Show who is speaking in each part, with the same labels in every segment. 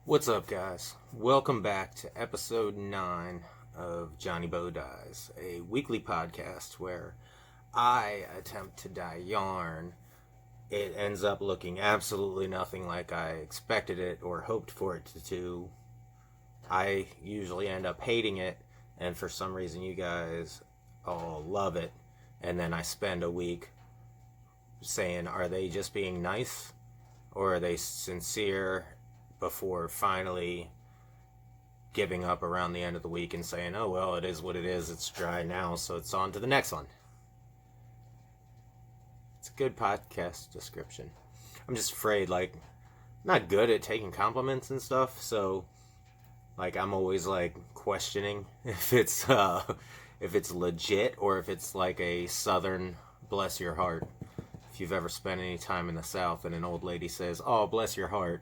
Speaker 1: What's up, guys? Welcome back to episode 9 of Johnny Bo Dies, a weekly podcast where I attempt to dye yarn. It ends up looking absolutely nothing like I expected it or hoped for it to. I usually end up hating it, and for some reason you guys all love it, and then I spend a week saying, are they just being nice or are they sincere, before finally giving up around the end of the week and saying, oh well, it is what it is, it's dry now, so it's on to the next one. It's a good podcast description. I'm just afraid, I'm not good at taking compliments and stuff, so I'm always questioning if it's legit or if it's like a southern bless your heart. If you've ever spent any time in the South and an old lady says, oh, bless your heart,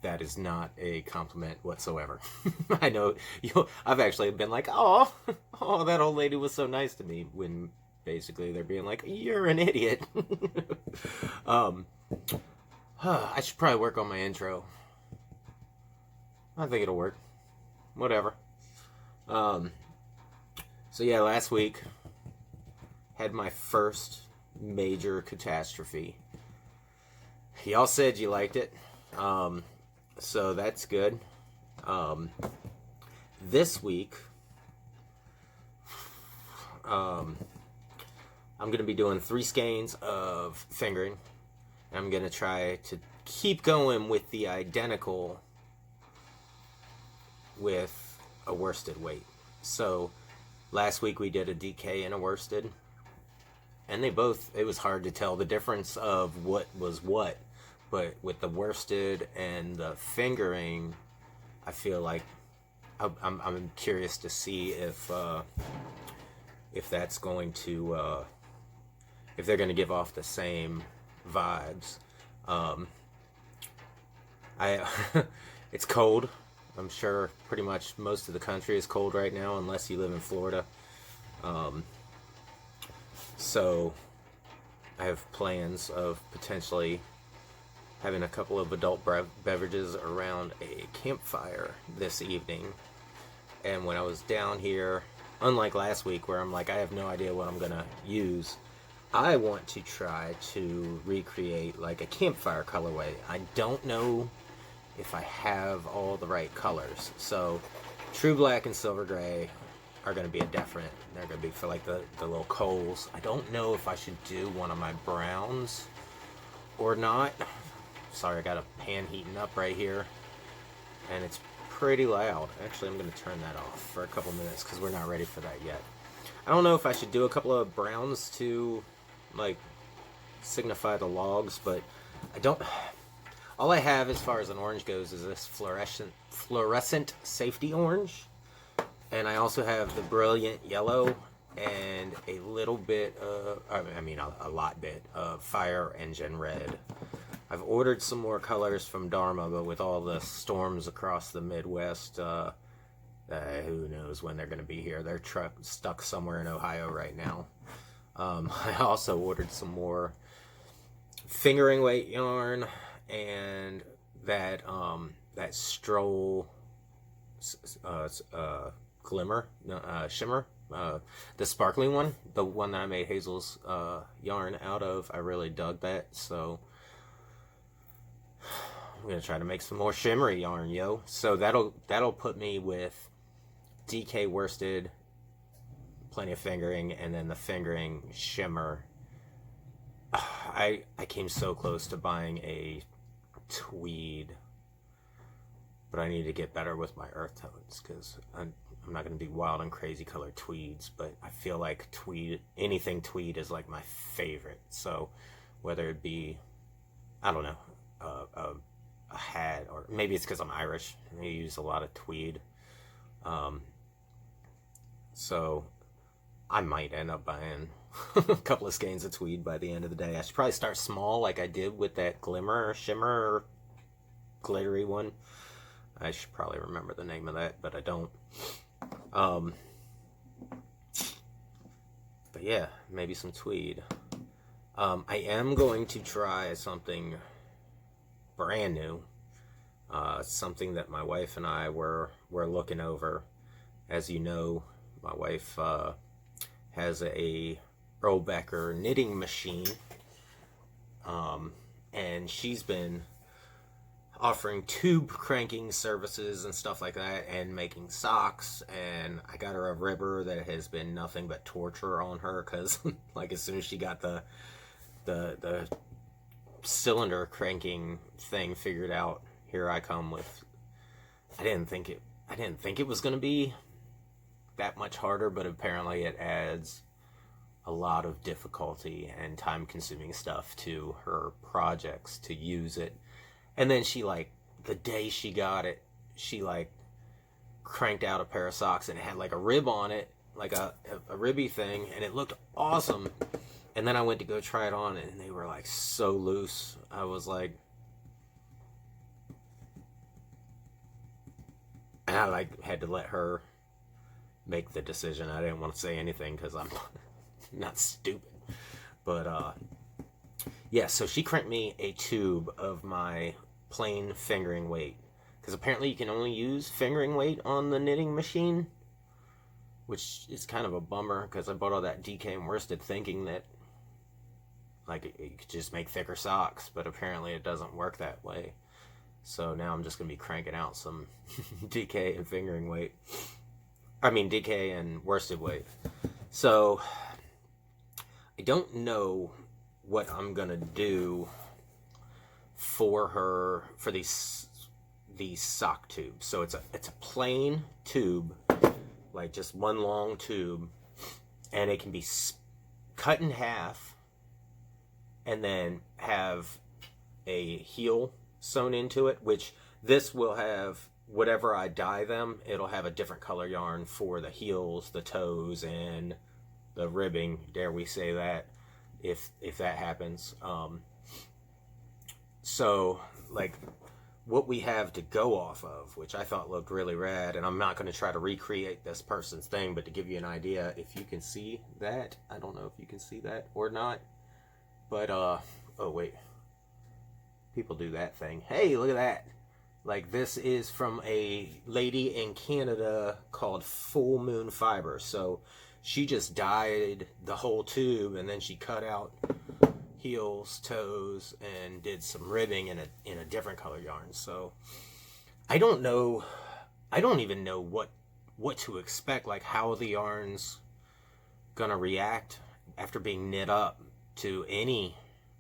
Speaker 1: that is not a compliment whatsoever. I know I've actually been like, oh, that old lady was so nice to me, when basically they're being like, you're an idiot. I should probably work on my intro. I think it'll work. Whatever. So yeah, last week had my first major catastrophe. Y'all said you liked it. So that's good. This week, I'm going to be doing 3 skeins of fingering. I'm going to try to keep going with the identical with a worsted weight. So last week we did a DK and a worsted, and it was hard to tell the difference of what was what. But with the worsted and the fingering, I feel like I'm curious to see if that's going to if they're going to give off the same vibes. It's cold. I'm sure pretty much most of the country is cold right now, unless you live in Florida. So I have plans of potentially having a couple of adult beverages around a campfire this evening. And when I was down here, unlike last week where I'm like, I have no idea what I'm gonna use, I want to try to recreate like a campfire colorway. I don't know if I have all the right colors. So true black and silver gray are going to be a definite. They're going to be for like the little coals. I don't know if I should do one of my browns or not. Sorry, I got a pan heating up right here, and it's pretty loud. Actually, I'm going to turn that off for a couple minutes because we're not ready for that yet. I don't know if I should do a couple of browns to signify the logs, but I don't. All I have as far as an orange goes is this fluorescent safety orange, and I also have the brilliant yellow and a little bit of, a lot bit of fire engine red. I've ordered some more colors from Dharma, but with all the storms across the Midwest, who knows when they're going to be here. They're stuck somewhere in Ohio right now. I also ordered some more fingering weight yarn and that Stroll shimmer, the sparkling one, the one that I made Hazel's yarn out of. I really dug that, so I'm gonna try to make some more shimmery yarn, yo. So that'll put me with DK worsted, plenty of fingering, and then the fingering shimmer. I came so close to buying a tweed, but I need to get better with my earth tones because I'm not going to do wild and crazy colored tweeds, but I feel like anything tweed is like my favorite. So whether it be, I don't know, a hat, or maybe it's because I'm Irish and they use a lot of tweed. So I might end up buying a couple of skeins of tweed by the end of the day. I should probably start small like I did with that shimmer, glittery one. I should probably remember the name of that, but I don't. But yeah, maybe some tweed. I am going to try something brand new. Something that my wife and I were looking over. As you know, my wife has a Earl Becker knitting machine, and she's been offering tube cranking services and stuff like that, and making socks. And I got her a ribber that has been nothing but torture on her, because like as soon as she got the cylinder cranking thing figured out, here I come with. I didn't think it was going to be that much harder, but apparently it adds a lot of difficulty and time-consuming stuff to her projects to use it. And then she, like, the day she got it, she, like, cranked out a pair of socks and it had, like, a rib on it, like a ribby thing, and it looked awesome. And then I went to go try it on, and they were, like, so loose. I was like... And I, like, had to let her make the decision. I didn't want to say anything because I'm not stupid. But, yeah, so she cranked me a tube of my plain fingering weight. Because apparently you can only use fingering weight on the knitting machine. Which is kind of a bummer, because I bought all that DK and worsted thinking that, like, it could just make thicker socks. But apparently it doesn't work that way. So now I'm just going to be cranking out some DK and fingering weight. I mean, DK and worsted weight. So, I don't know what I'm going to do for her, for these sock tubes. So it's a plain tube, like just one long tube, and it can be cut in half and then have a heel sewn into it, which this will have, whatever I dye them, it'll have a different color yarn for the heels, the toes, and the ribbing, dare we say that, if that happens. So, like, what we have to go off of, which I thought looked really rad, and I'm not going to try to recreate this person's thing, but to give you an idea, if you can see that, I don't know if you can see that or not, but, oh wait, people do that thing. Hey, look at that. Like, this is from a lady in Canada called Full Moon Fiber. So she just dyed the whole tube, and then she cut out heels, toes, and did some ribbing in a different color yarn. So I don't know. I don't even know what to expect. Like, how the yarn's gonna react after being knit up to any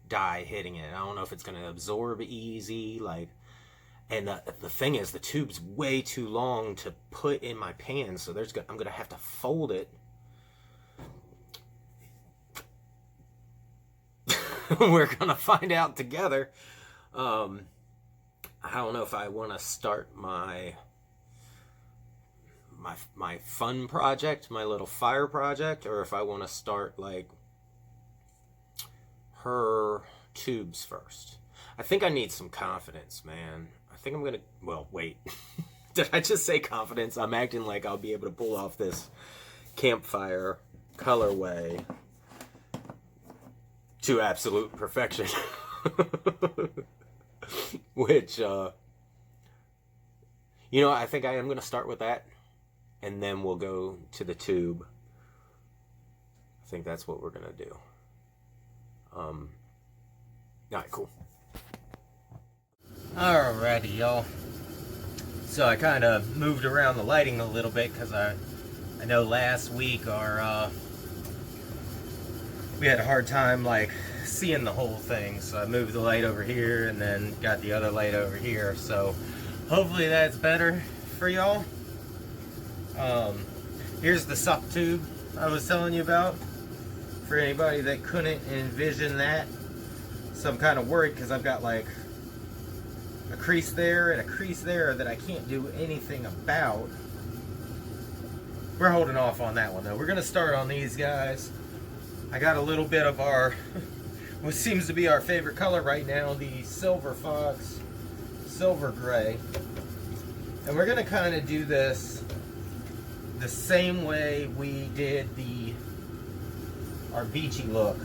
Speaker 1: dye hitting it. I don't know if it's gonna absorb easy, like. And the thing is, the tube's way too long to put in my pan, so I'm gonna have to fold it. We're gonna find out together. I don't know if I want to start my fun project, my little fire project, or if I want to start like her tubes first. I think I need some confidence, man. I think I'm gonna, well, wait. Did I just say confidence? I'm acting like I'll be able to pull off this campfire colorway to absolute perfection. Which, you know, I think I am gonna start with that, and then we'll go to the tube. I think that's what we're gonna do. Alright, cool. Alrighty, y'all. So I kind of moved around the lighting a little bit because I know last week we had a hard time like seeing the whole thing. So I moved the light over here and then got the other light over here. So hopefully that's better for y'all. Here's the sock tube I was telling you about. For anybody that couldn't envision that. So I'm kind of worried because I've got like a crease there and a crease there that I can't do anything about. We're holding off on that one though. We're gonna start on these guys. I got a little bit of our what seems to be our favorite color right now, the Silver Fox Silver Gray. And we're gonna kind of do this the same way we did the our beachy look.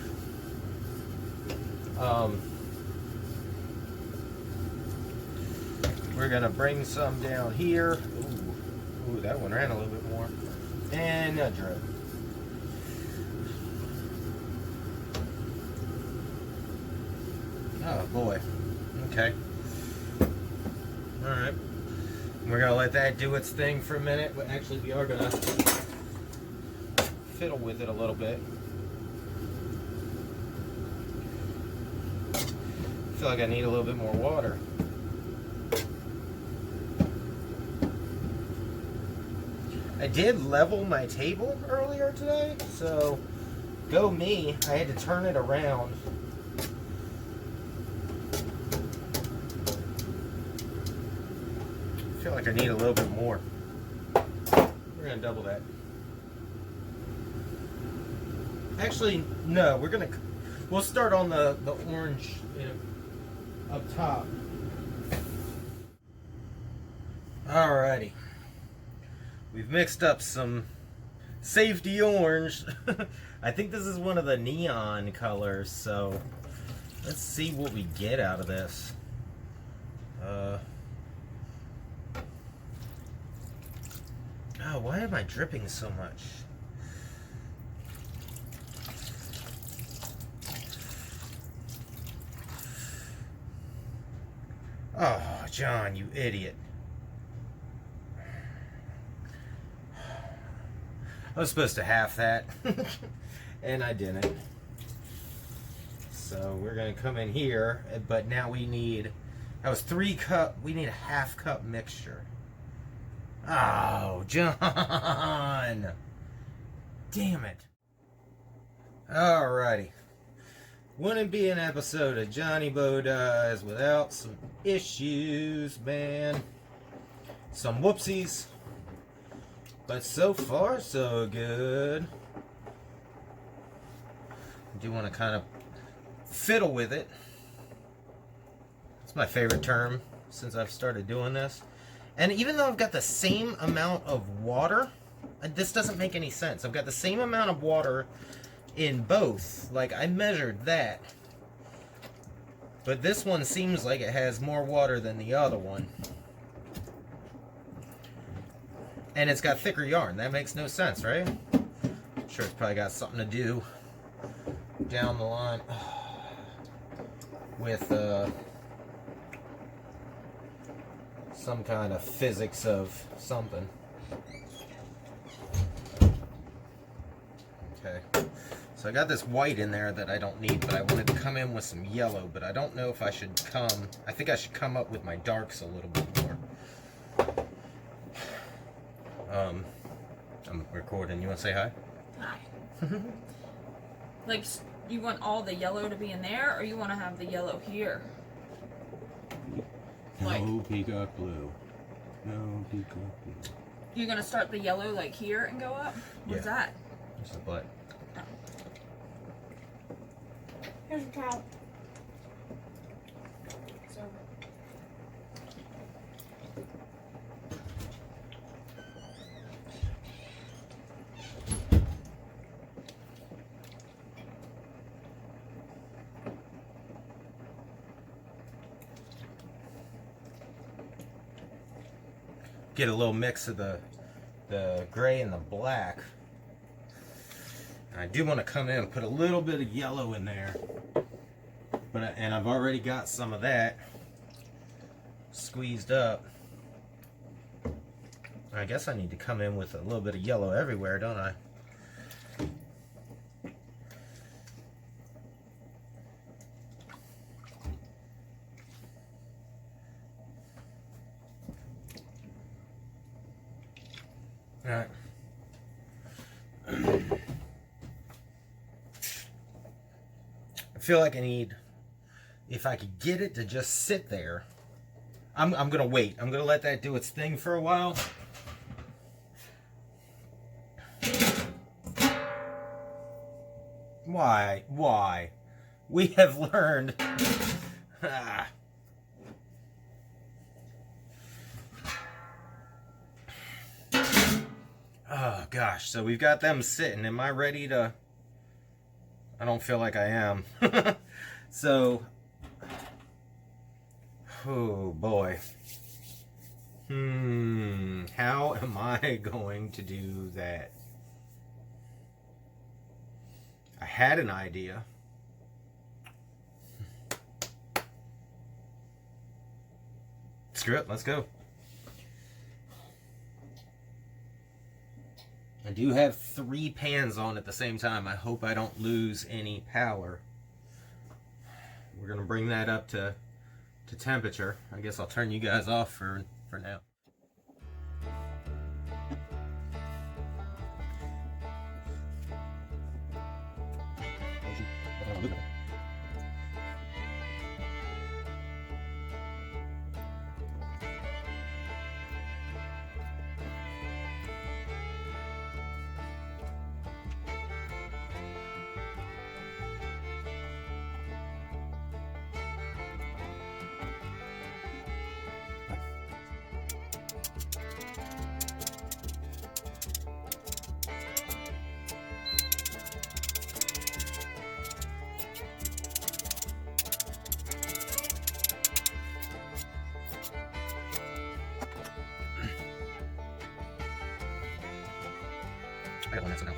Speaker 1: We're gonna bring some down here. Ooh, that one ran a little bit more. And a drip. Oh boy. Okay. Alright. We're gonna let that do its thing for a minute, but actually we are gonna fiddle with it a little bit. I feel like I need a little bit more water. I did level my table earlier today, so go me. I had to turn it around. I feel like I need a little bit more. We're gonna double that. Actually, no, we'll start on the orange up top. Alrighty. We've mixed up some safety orange. I think this is one of the neon colors, so let's see what we get out of this. Oh, why am I dripping so much? Oh, John, you idiot. I was supposed to half that, and I didn't. So we're gonna come in here, but now we need, that was 3 cup, we need a ½ cup mixture. Oh, John! Damn it. Alrighty. Wouldn't be an episode of Johnny Bowdies without some issues, man. Some whoopsies. But so far, so good. I do want to kind of fiddle with it. It's my favorite term since I've started doing this. And even though I've got the same amount of water, this doesn't make any sense. I've got the same amount of water in both. Like, I measured that. But this one seems like it has more water than the other one. And it's got thicker yarn. That makes no sense, right? I'm sure it's probably got something to do down the line with some kind of physics of something. Okay. So I got this white in there that I don't need, but I wanted to come in with some yellow, but I don't know if I should I think I should come up with my darks a little bit more. I'm recording. You want to say hi?
Speaker 2: Hi. Like, you want all the yellow to be in there, or you want to have the yellow here?
Speaker 3: No peacock blue. No peacock blue.
Speaker 2: You're going to start the yellow, like, here and go up? What's that?
Speaker 1: It's the butt.
Speaker 2: Oh.
Speaker 4: Here's a towel. So.
Speaker 1: Get a little mix of the gray and the black. And I do want to come in and put a little bit of yellow in there. And I've already got some of that squeezed up. I guess I need to come in with a little bit of yellow everywhere, don't I? Alright. I feel like I need, if I could get it to just sit there, I'm gonna wait. I'm gonna let that do its thing for a while. Why? Why? We have learned. Oh gosh, so we've got them sitting. Am I ready to I don't feel like I am. So, oh boy. How am I going to do that? I had an idea. Screw it, let's go. I do have 3 pans on at the same time. I hope I don't lose any power. We're gonna bring that up to temperature. I guess I'll turn you guys off for now. I got one that's enough.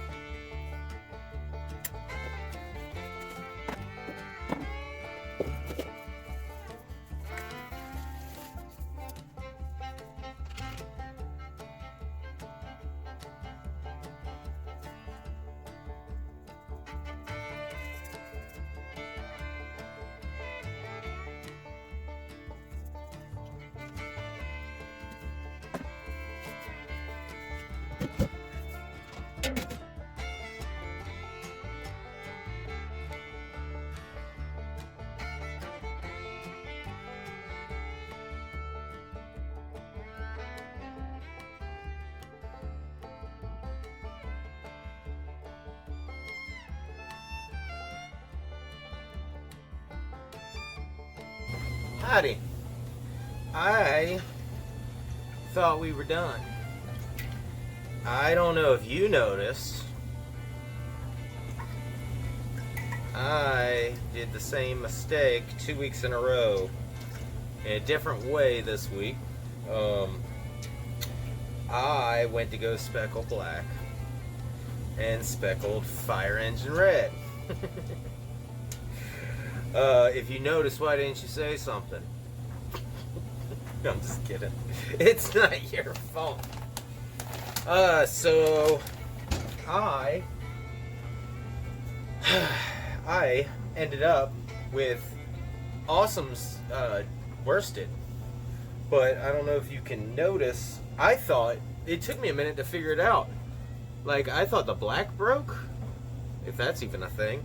Speaker 1: Howdy. I thought we were done. I don't know if you noticed. I did the same mistake 2 weeks in a row in a different way this week. I went to go speckle black and speckled fire engine red. If you noticed, why didn't you say something? No, I'm just kidding. It's not your fault. So I ended up with Awesome's worsted, but I don't know if you can notice. I thought it took me a minute to figure it out. Like, I thought the black broke, if that's even a thing.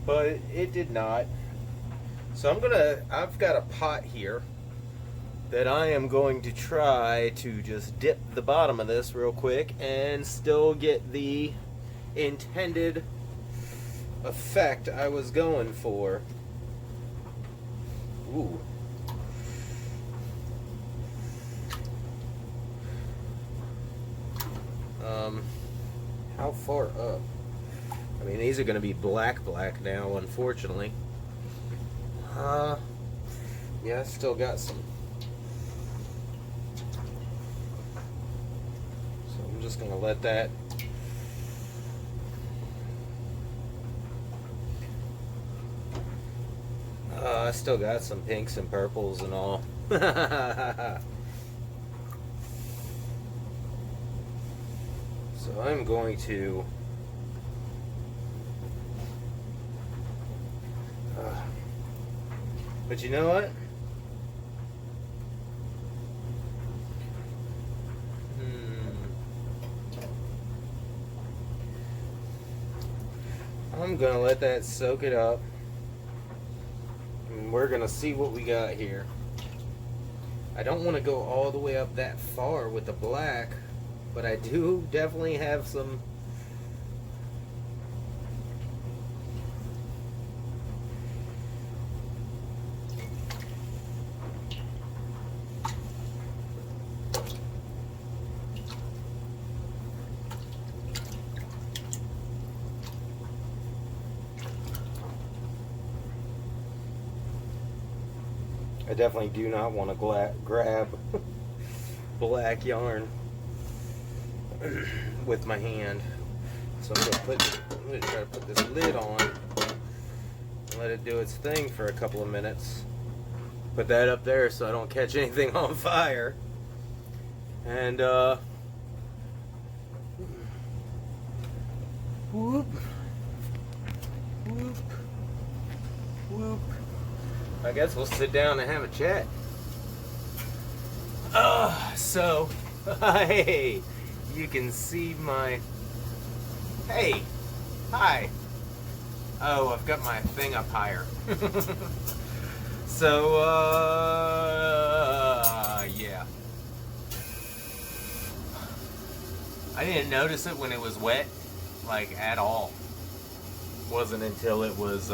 Speaker 1: But it did not. So I've got a pot here that I am going to try to just dip the bottom of this real quick and still get the intended effect I was going for. Ooh. How far up? I mean, these are going to be black now, unfortunately. Yeah, I still got some. So I'm just going to let that. I still got some pinks and purples and all. So I'm going to but you know what? I'm gonna let that soak it up, and we're gonna see what we got here. I don't want to go all the way up that far with the black, but I do definitely have some. I definitely do not want to grab black yarn with my hand. So I'm gonna try to put this lid on and let it do its thing for a couple of minutes. Put that up there so I don't catch anything on fire. And whoop, whoop, whoop. I guess we'll sit down and have a chat. So, hey, you can see my, hey, hi. Oh, I've got my thing up higher. So, yeah. I didn't notice it when it was wet, like, at all. Wasn't until it was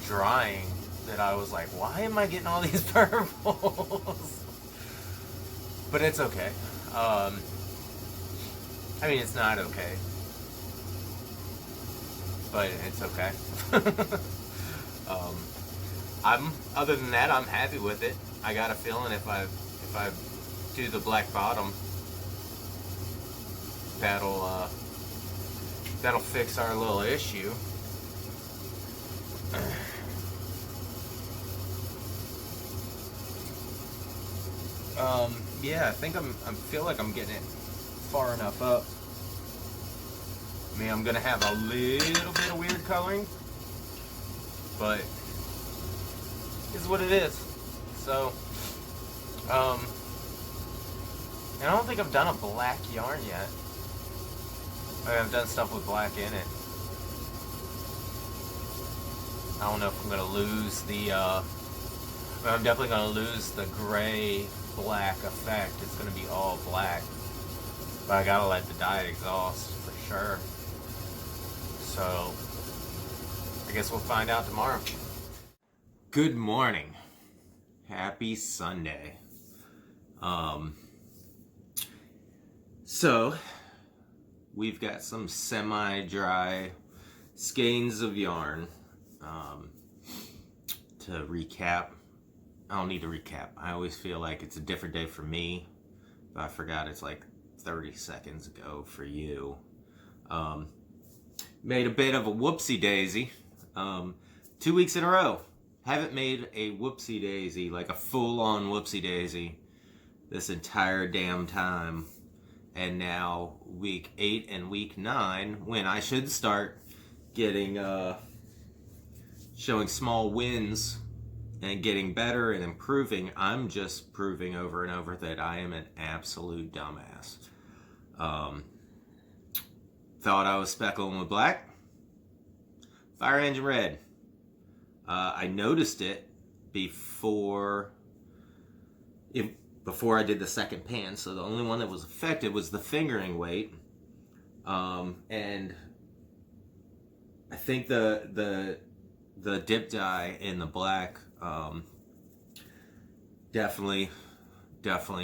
Speaker 1: drying that I was like, why am I getting all these purples? But it's okay. I mean, it's not okay, but it's okay. Other than that, I'm happy with it. I got a feeling if I do the black bottom, that'll fix our little issue. Yeah, I think I feel like I'm getting it far enough up. I mean, I'm gonna have a little bit of weird coloring, but it's what it is. So, and I don't think I've done a black yarn yet. I mean, I've done stuff with black in it. I don't know if I'm gonna lose the, I'm definitely gonna lose the gray black effect. It's gonna be all black. But I gotta let the dye exhaust for sure. So, I guess we'll find out tomorrow. Good morning. Happy Sunday. So, we've got some semi-dry skeins of yarn. To recap, I don't need to recap. I always feel like it's a different day for me, but I forgot it's like 30 seconds ago for you. Made a bit of a whoopsie daisy. 2 weeks in a row. Haven't made a whoopsie daisy, like a full-on whoopsie daisy, this entire damn time. And now week 8 and week 9, when I should start getting showing small wins and getting better and improving, I'm just proving over and over that I am an absolute dumbass. Thought I was speckling with black. Fire engine red. I noticed it before I did the second pan, so the only one that was affected was the fingering weight. And I think the dip dye in the black definitely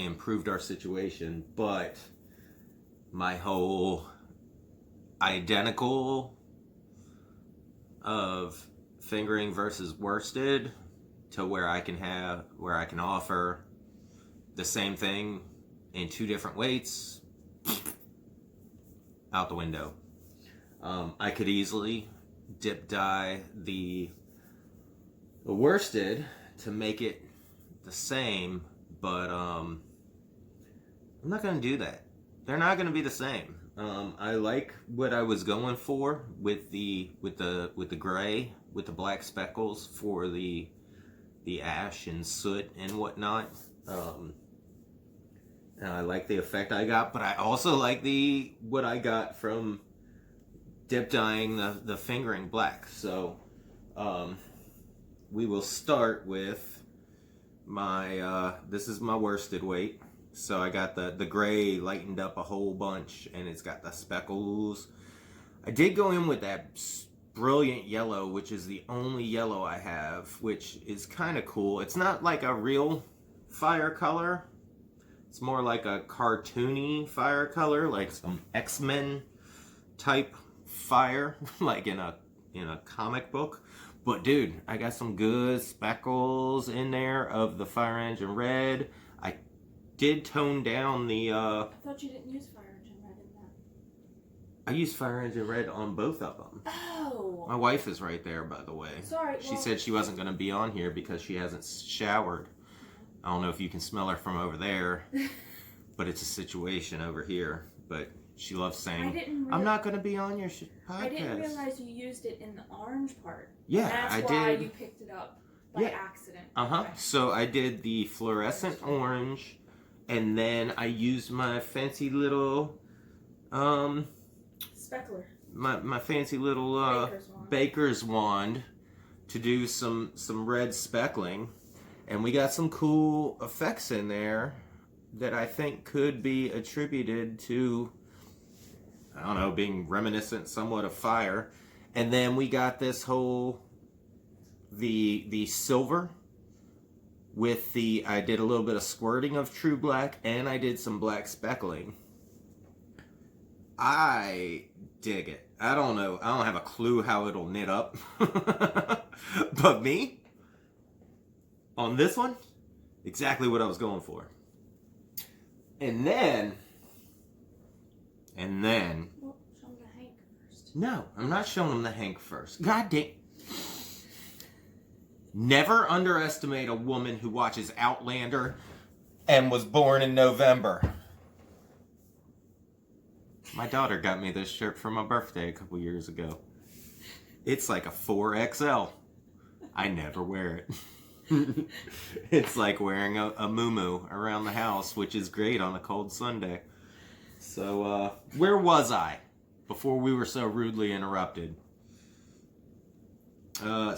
Speaker 1: improved our situation, but my whole identical of fingering versus worsted to where I can offer the same thing in 2 different weights, out the window. I could easily dip dye the worsted to make it the same, but I'm not gonna do that. They're not gonna be the same. I like what I was going for with the gray, with the black speckles for the ash and soot and whatnot. And I like the effect I got, but I also like what I got from dip dyeing the fingering black. So we will start with my this is my worsted weight. So I got the gray lightened up a whole bunch, and it's got the speckles. I did go in with that brilliant yellow, which is the only yellow I have, which is kind of cool. It's not like a real fire color. It's more like a cartoony fire color, like some X-Men type fire, like in a comic book. But dude, I got some good speckles in there of the Fire Engine Red. I did tone down the
Speaker 2: I thought you didn't use Fire Engine Red in that.
Speaker 1: I used Fire Engine Red on both of them.
Speaker 2: Oh.
Speaker 1: My wife is right there, by the way.
Speaker 2: Sorry.
Speaker 1: She said she wasn't going to be on here because she hasn't showered. I don't know if you can smell her from over there, but it's a situation over here. But she loves saying, I'm not going to be on your podcast.
Speaker 2: I didn't realize you used it in the orange part.
Speaker 1: Yeah,
Speaker 2: That's
Speaker 1: I
Speaker 2: why
Speaker 1: did.
Speaker 2: you picked it up by accident.
Speaker 1: Uh-huh.
Speaker 2: Okay.
Speaker 1: So I did the fluorescent orange, and then I used my fancy little,
Speaker 2: Speckler.
Speaker 1: my fancy little baker's wand to do some red speckling, and we got some cool effects in there that I think could be attributed to, I don't know, being reminiscent somewhat of fire. And then we got this whole the silver with the, I did a little bit of squirting of true black, and I did some black speckling. I dig it. I don't know. I don't have a clue how it'll knit up. But me, on this one, exactly what I was going for. And then...
Speaker 2: Well, show them the Hank first.
Speaker 1: No, I'm not showing them the Hank first. God damn. Never underestimate a woman who watches Outlander and was born in November. My daughter got me this shirt for my birthday a couple years ago. It's like a 4XL. I never wear it. It's like wearing a muumuu around the house, which is great on a cold Sunday. So, where was I before we were so rudely interrupted? Oh,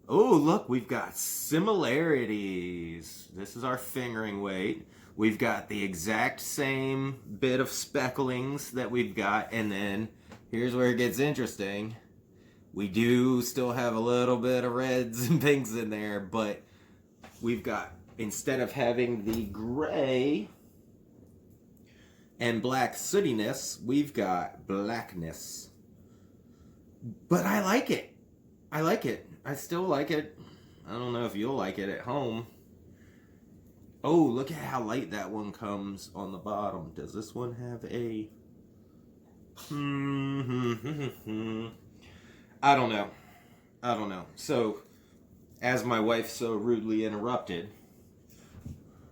Speaker 1: look, we've got similarities. This is our fingering weight. We've got the exact same bit of specklings that we've got, and then here's where it gets interesting. We do still have a little bit of reds and pinks in there, but we've got, instead of having the gray and black sootiness, we've got blackness. But I like it. I like it. I still like it. I don't know if you'll like it at home. Oh, look at how light that one comes on the bottom. Does this one have a... I don't know. So, as my wife so rudely interrupted,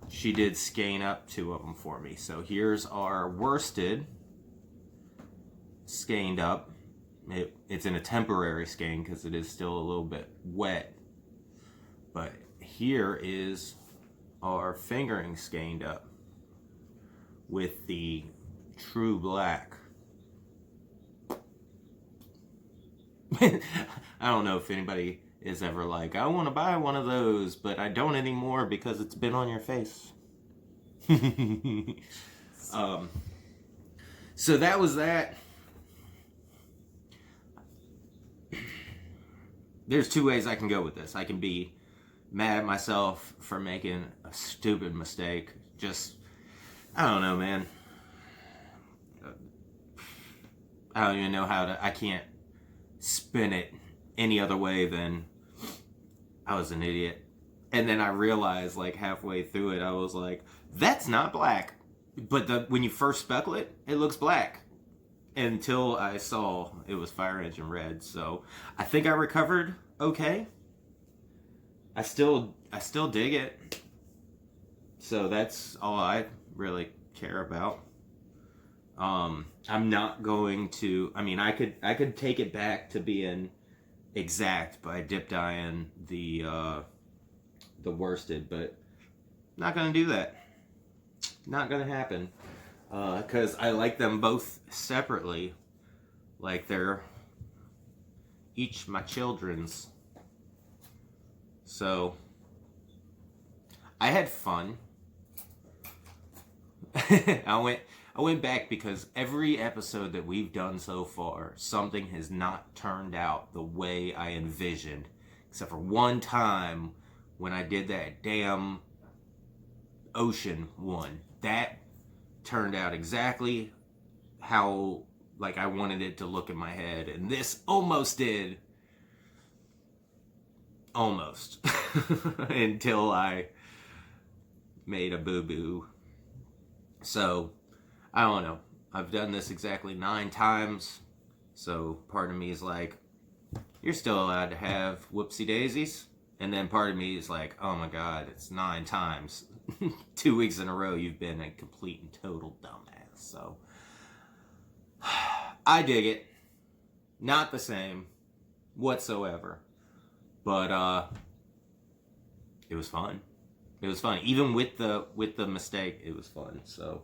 Speaker 1: she did skein up 2 of them for me. So here's our worsted skeined up. It's in a temporary skein because it is still a little bit wet. But here is our fingering skeined up with the true black. I don't know if anybody is ever like, I want to buy one of those, but I don't anymore because it's been on your face. So that was that. There's 2 ways I can go with this. I can be mad at myself for making a stupid mistake. Just, I don't know, man. I don't even know how to, I can't spin it any other way than I was an idiot. And then I realized, like, halfway through it, I was like, that's not black. But when you first speckle it, it looks black. Until I saw it was Fire Engine Red. So I think I recovered okay. I still dig it. So that's all I really care about. I'm not going to, I mean, I could take it back to being exact by dip dyeing the worsted, but not gonna do that. Not gonna happen. Because I like them both separately. Like they're each my children's. So I had fun. I went back because every episode that we've done so far, something has not turned out the way I envisioned. Except for one time when I did that damn ocean one. That turned out exactly how, like, I wanted it to look in my head. And this almost did. almost until I made a boo-boo. So, I don't know. I've done this exactly 9 times. So, part of me is like, you're still allowed to have whoopsie daisies. And then part of me is like, oh my god, it's 9 times. 2 weeks in a row, you've been a complete and total dumbass. So, I dig it. Not the same whatsoever. But, it was fun. It was fun. Even with the mistake, it was fun. So,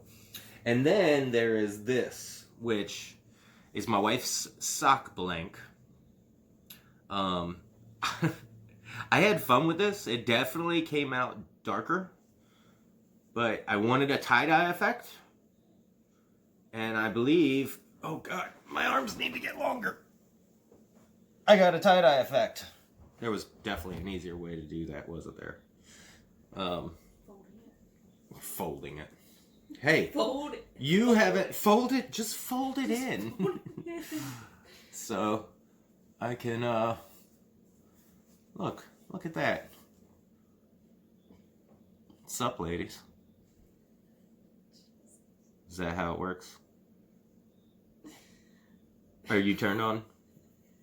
Speaker 1: and then there is this, which is my wife's sock blank. I had fun with this. It definitely came out darker, but I wanted a tie-dye effect. And I believe, oh god, my arms need to get longer. I got a tie-dye effect. There was definitely an easier way to do that, wasn't there? Folding it. Hey,
Speaker 2: Fold it.
Speaker 1: you haven't folded. Just fold it in. So I can look at that. What's up, ladies? Is that how it works? Are you turned on?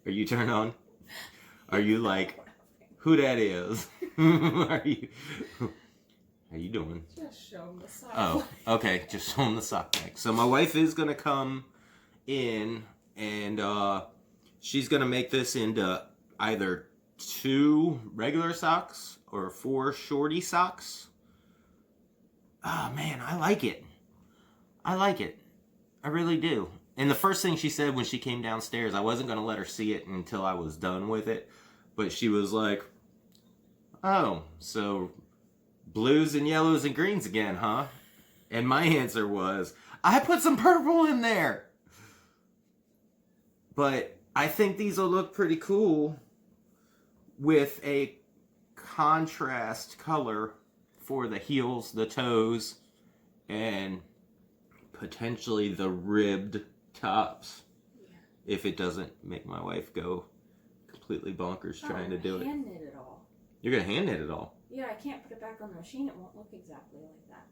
Speaker 1: Are you turned on? Are you like, who that is? Are you doing?
Speaker 2: Just show them the sock.
Speaker 1: Oh, okay. Just show them the sock bag. So my wife is gonna come in, and she's gonna make this into either 2 regular socks or 4 shorty socks. Oh man, I like it. I like it. I really do. And the first thing she said when she came downstairs, I wasn't gonna let her see it until I was done with it, but she was like, "Oh, so blues and yellows and greens again, huh?" And my answer was, I put some purple in there. But I think these will look pretty cool with a contrast color for the heels, the toes, and potentially the ribbed tops.
Speaker 4: Yeah.
Speaker 1: If it doesn't make my wife go completely bonkers trying to do it.
Speaker 4: Hand knit it all.
Speaker 1: You're going to hand knit it all.
Speaker 4: Yeah, I can't put it back on the machine. It won't look exactly like that.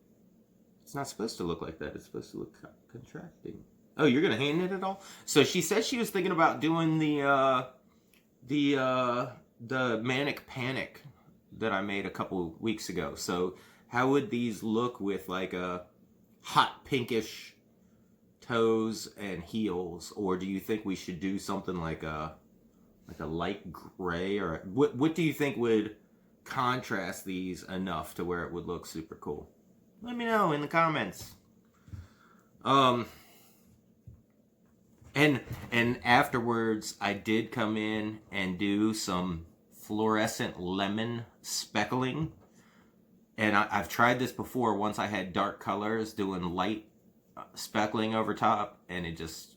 Speaker 1: It's not supposed to look like that. It's supposed to look contracting. Oh, you're gonna hand knit it all? So she said she was thinking about doing the Manic Panic that I made a couple weeks ago. So how would these look with like a hot pinkish toes and heels, or do you think we should do something like a light gray, or what do you think would contrast these enough to where it would look super cool? Let me know in the comments. And afterwards I did come in and do some fluorescent lemon speckling. And I've tried this before once I had dark colors doing light speckling over top, and it just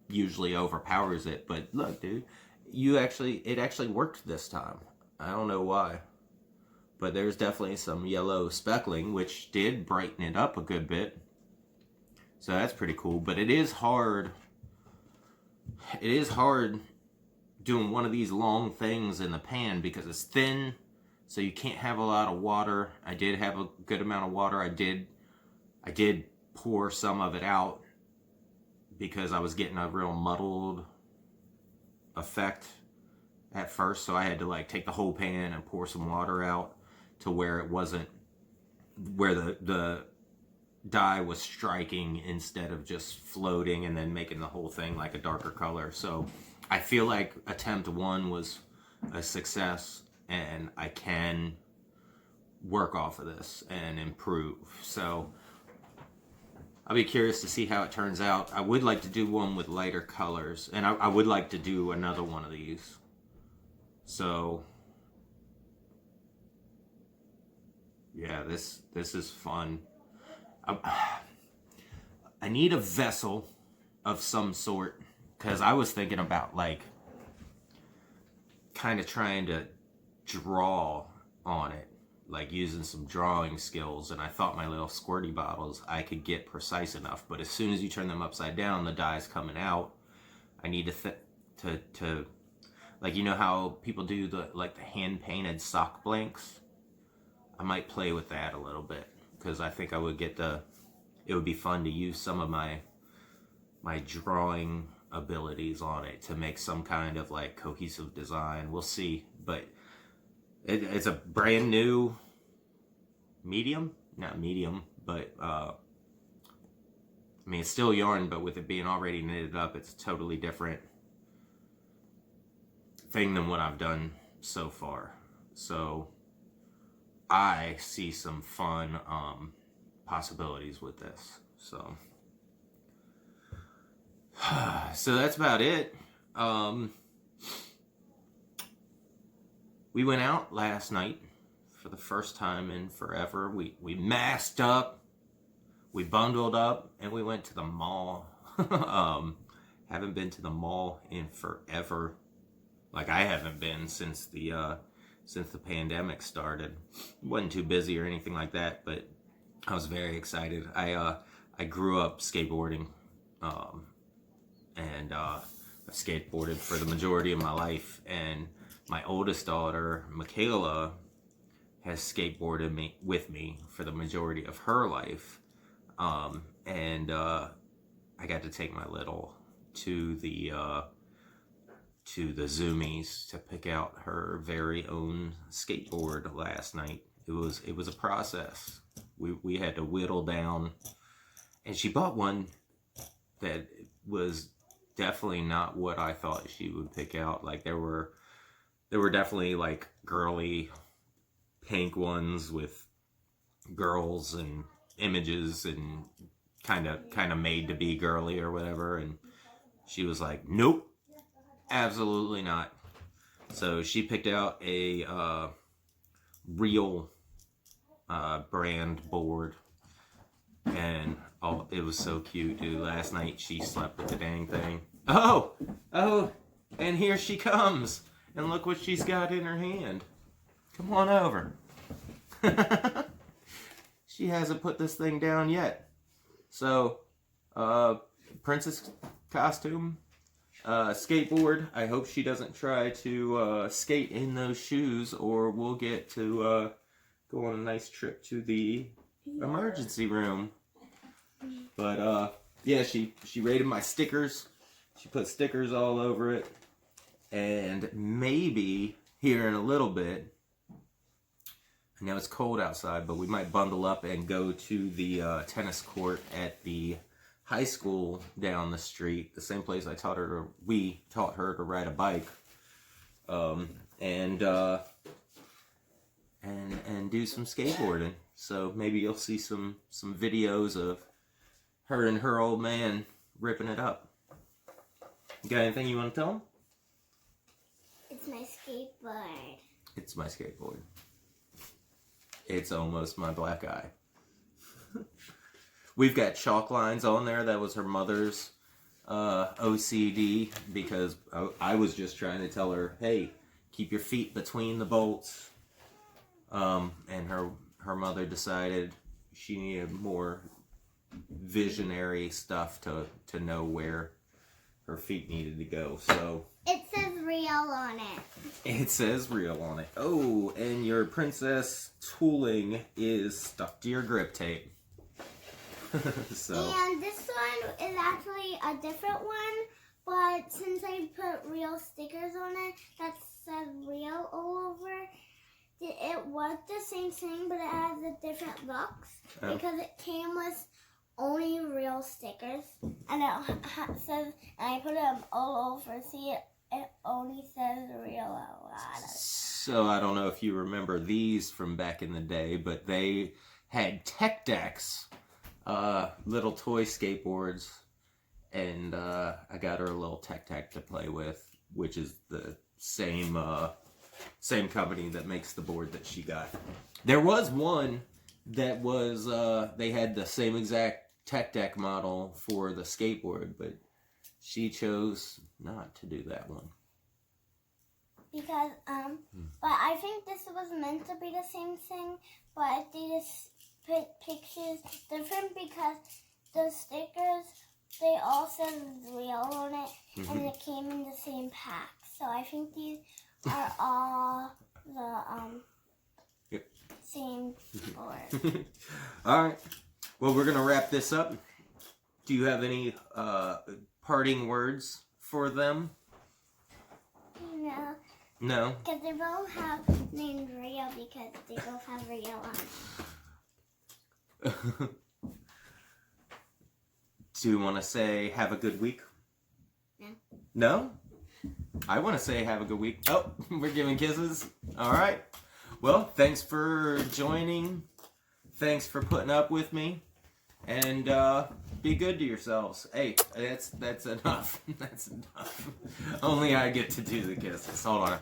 Speaker 1: usually overpowers it. But look, dude, it actually worked this time. I don't know why. But there's definitely some yellow speckling, which did brighten it up a good bit. So that's pretty cool. But it is hard. It is hard doing one of these long things in the pan because it's thin, so you can't have a lot of water. I did have a good amount of water. I did pour some of it out because I was getting a real muddled effect at first, so I had to like take the whole pan and pour some water out to where it wasn't, where the dye was striking instead of just floating and then making the whole thing like a darker color. So I feel like attempt 1 was a success, and I can work off of this and improve. So I'll be curious to see how it turns out. I would like to do one with lighter colors, and I would like to do another one of these. So yeah, this is fun. I need a vessel of some sort, because I was thinking about like kind of trying to draw on it, like using some drawing skills, and I thought my little squirty bottles I could get precise enough, but as soon as you turn them upside down, the dye's coming out. I need to Like, you know how people do the hand painted sock blanks? I might play with that a little bit, because I think I would get it would be fun to use some of my drawing abilities on it to make some kind of like cohesive design. We'll see, but it's a brand new medium, not medium, but I mean, it's still yarn, but with it being already knitted up, it's a totally different thing than what I've done so far. So I see some fun possibilities with this. So that's about it. We went out last night for the first time in forever. We masked up, we bundled up, and we went to the mall. Haven't been to the mall in forever. Like, I haven't been since the pandemic started. Wasn't too busy or anything like that, but I was very excited. I grew up skateboarding, and I skateboarded for the majority of my life. And my oldest daughter, Michaela, has skateboarded with me for the majority of her life. And I got to take my little to the Zoomies to pick out her very own skateboard last night. It was a process. We had to whittle down, and she bought one that was definitely not what I thought she would pick out. Like, there were definitely like girly pink ones with girls and images and kind of made to be girly or whatever, and she was like, nope, absolutely not. So she picked out a real brand board, and it was so cute, dude. Last night she slept with the dang thing. Oh, and here she comes, and look what she's got in her hand. Come on over. She hasn't put this thing down yet. So, princess costume, skateboard. I hope she doesn't try to skate in those shoes, or we'll get to go on a nice trip to the emergency room. But yeah, she rated my stickers. She put stickers all over it, and maybe here in a little bit, I know it's cold outside, but we might bundle up and go to the tennis court at the high school down the street, the same place we taught her to ride a bike, and do some skateboarding. So maybe you'll see some videos of her and her old man ripping it up. You got anything you want to tell them?
Speaker 5: It's my skateboard.
Speaker 1: It's my skateboard. It's almost my black eye. We've got chalk lines on there. That was her mother's OCD, because I was just trying to tell her, hey, keep your feet between the bolts. And her mother decided she needed more visionary stuff to know where her feet needed to go. So
Speaker 5: it says real on it.
Speaker 1: It says real on it. Oh, and your princess tooling is stuck to your grip tape. So.
Speaker 5: And this one is actually a different one, but since I put real stickers on it that says real all over, it was the same thing, but it has a different looks because it came with only real stickers, and it says, and I put them all over. See, it only says real a lot.
Speaker 1: So I don't know if you remember these from back in the day, but they had Tech Decks, little toy skateboards, and I got her a little Tech Deck to play with, which is the same company that makes the board that she got. There was one that was they had the same exact Tech Deck model for the skateboard, but she chose not to do that one.
Speaker 5: Because, but I think this was meant to be the same thing, but they just put pictures different because the stickers, they all said real on it, and it came in the same packs. So I think these are all the
Speaker 1: Yep.
Speaker 5: same board.
Speaker 1: All right. Well, we're gonna wrap this up. Do you have any parting words for them?
Speaker 5: No,
Speaker 1: No.
Speaker 5: because they both have named Rio because they both have Rio on.
Speaker 1: Do you want to say have a good week?
Speaker 5: No.
Speaker 1: No? I want to say have a good week. Oh, we're giving kisses. All right. Well, thanks for joining. Thanks for putting up with me. And be good to yourselves. Hey, that's enough. That's enough. Only I get to do the kisses. Hold on.